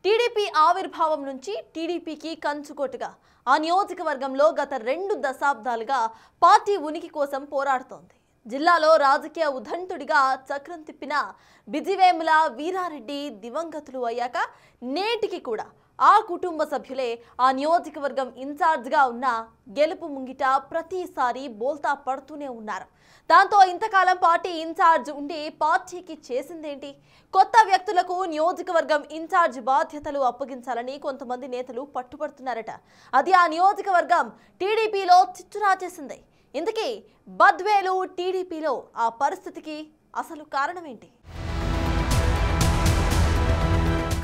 TDP ఆవిర్భావం నుంచి టీడీపీకి కంచుకోటగా ఆ నియోజకవర్గంలో గత 2 దశాబ్దాలుగా పార్టీ ఉనికి కోసం పోరాడుతోంది. జిల్లాలో రాజకీయ ఉదంతుడిగా చక్రం తిప్పిన బిజివేముల వీరారెడ్డి దివంగతులు అయ్యాక నేటికి కూడా ఆ కుటుంబ సభ్యులే ఆ నియోజకవర్గం ఇన్ఛార్జ్గా ఉన్న గెలుపు ముంగిట ప్రతిసారి బోల్తా పడుతూనే ఉన్నారు. దాంతో ఇంతకాలం పార్టీ ఇన్ఛార్జ్ ఉండి పార్టీకి చేసిందేంటి? కొత్త వ్యక్తులకు నియోజకవర్గం ఇన్ఛార్జ్ బాధ్యతలు అప్పగించాలని కొంతమంది నేతలు పట్టుబడుతున్నారట. అది ఆ నియోజకవర్గం టీడీపీలో చిచ్చురా చేసింది. ఇంతకీ బద్వేలు టీడీపీలో ఆ పరిస్థితికి అసలు కారణమేంటి?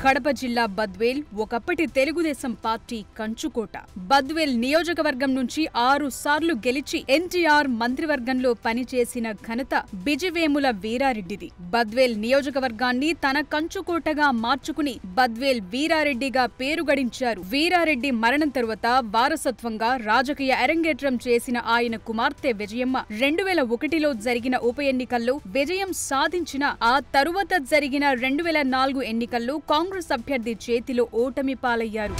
కడప జిల్లా బద్వేల్ ఒకప్పటి తెలుగుదేశం పార్టీ కంచుకోట. బద్వేల్ నియోజకవర్గం నుంచి 6 సార్లు గెలిచి ఎన్టీఆర్ మంత్రివర్గంలో పనిచేసిన ఘనత బిజివేముల వీరారెడ్డిది. బద్వేల్ నియోజకవర్గాన్ని తన కంచుకోటగా మార్చుకుని బద్వేల్ వీరారెడ్డిగా పేరు గడించారు. వీరారెడ్డి మరణం తరువాత వారసత్వంగా రాజకీయ అరంగేట్రం చేసిన ఆయన కుమార్తె విజయమ్మ 2001లో జరిగిన ఉప ఎన్నికల్లో విజయం సాధించిన ఆ తరువాత జరిగిన 2004 ఎన్నికల్లో కాంగ్రెస్ అభ్యర్థి చేతిలో ఓటమి పాలయ్యారు.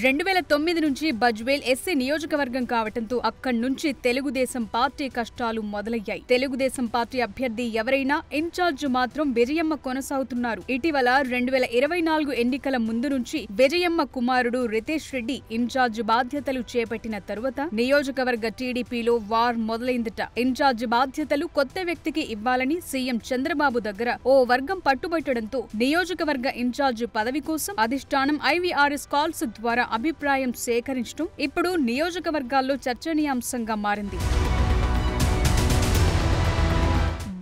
2009 నుంచి బద్వేల్ ఎస్సీ నియోజకవర్గం కావటంతో అక్కడి నుంచి తెలుగుదేశం పార్టీ కష్టాలు మొదలయ్యాయి. తెలుగుదేశం పార్టీ అభ్యర్థి ఎవరైనా ఇన్ఛార్జ్ మాత్రం విజయమ్మ కొనసాగుతున్నారు. ఇటీవల 2024 ఎన్నికల ముందు నుంచి విజయమ్మ కుమారుడు రితేష్ రెడ్డి ఇన్ఛార్జ్ బాధ్యతలు చేపట్టిన తరువాత నియోజకవర్గ టీడీపీలో వార్ మొదలైందట. ఇన్ఛార్జ్ బాధ్యతలు కొత్త వ్యక్తికి ఇవ్వాలని సీఎం చంద్రబాబు దగ్గర ఓ వర్గం పట్టుబట్టడంతో నియోజకవర్గ ఇన్ఛార్జ్ పదవి కోసం అధిష్టానం IVRS కాల్స్ ద్వారా అభిప్రాయం సేకరించడం ఇప్పుడు నియోజకవర్గాల్లో చర్చనీయాంశంగా మారింది.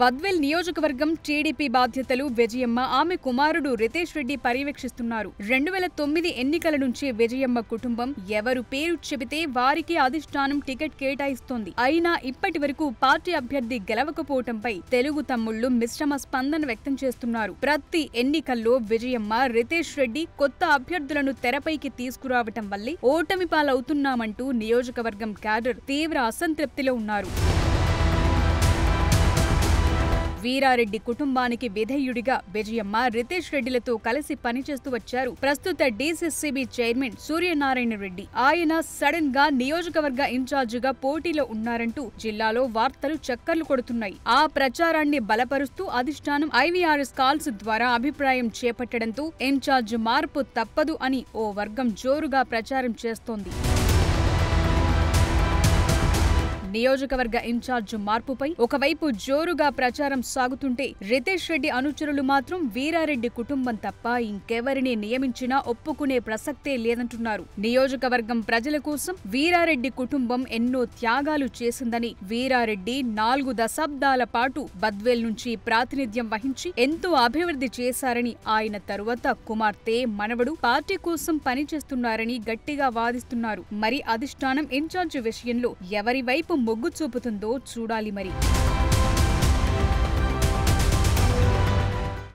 బద్వేల్ నియోజకవర్గం టీడీపీ బాధ్యతలు విజయమ్మ ఆమె కుమారుడు రితేష్ రెడ్డి పర్యవేక్షిస్తున్నారు. 2009 ఎన్నికల నుంచి విజయమ్మ కుటుంబం ఎవరు పేరు చెబితే వారికి అధిష్టానం టికెట్ కేటాయిస్తోంది. అయినా ఇప్పటి వరకు పార్టీ అభ్యర్థి గెలవకపోవటంపై తెలుగు తమ్ముళ్లు మిశ్రమ స్పందన వ్యక్తం చేస్తున్నారు. ప్రతి ఎన్నికల్లో విజయమ్మ రితేష్ రెడ్డి కొత్త అభ్యర్థులను తెరపైకి తీసుకురావటం వల్లే ఓటమి పాలవుతున్నామంటూ నియోజకవర్గం క్యాడర్ తీవ్ర అసంతృప్తిలో ఉన్నారు. వీరారెడ్డి కుటుంబానికి విధేయుడిగా విజయమ్మ రితేష్ రెడ్డిలతో కలిసి పనిచేస్తూ వచ్చారు ప్రస్తుత DCCB చైర్మన్ సూర్యనారాయణ రెడ్డి. ఆయన సడన్ గా నియోజకవర్గ ఇన్ఛార్జిగా పోటీలో ఉన్నారంటూ జిల్లాలో వార్తలు చక్కర్లు కొడుతున్నాయి. ఆ ప్రచారాన్ని బలపరుస్తూ అధిష్టానం IVRS కాల్స్ ద్వారా అభిప్రాయం చేపట్టడంతో ఇన్ఛార్జ్ మార్పు తప్పదు అని ఓ వర్గం జోరుగా ప్రచారం చేస్తోంది. నియోజకవర్గ ఇన్ఛార్జ్ మార్పుపై ఒకవైపు జోరుగా ప్రచారం సాగుతుంటే రితేష్ రెడ్డి అనుచరులు మాత్రం వీరారెడ్డి కుటుంబం తప్ప ఇంకెవరిని నియమించినా ఒప్పుకునే ప్రసక్తే లేదంటున్నారు. నియోజకవర్గం ప్రజల కోసం వీరారెడ్డి కుటుంబం ఎన్నో త్యాగాలు చేసిందని, వీరారెడ్డి 4 దశాబ్దాల పాటు బద్వేల్ నుంచి ప్రాతినిధ్యం వహించి ఎంతో అభివృద్ధి చేశారని, ఆయన తరువాత కుమార్తె మనవడు పార్టీ కోసం పనిచేస్తున్నారని గట్టిగా వాదిస్తున్నారు. మరి అధిష్టానం ఇన్ఛార్జ్ విషయంలో ఎవరి వైపు మొగ్గు చూపుతుందో చూడాలి మరి.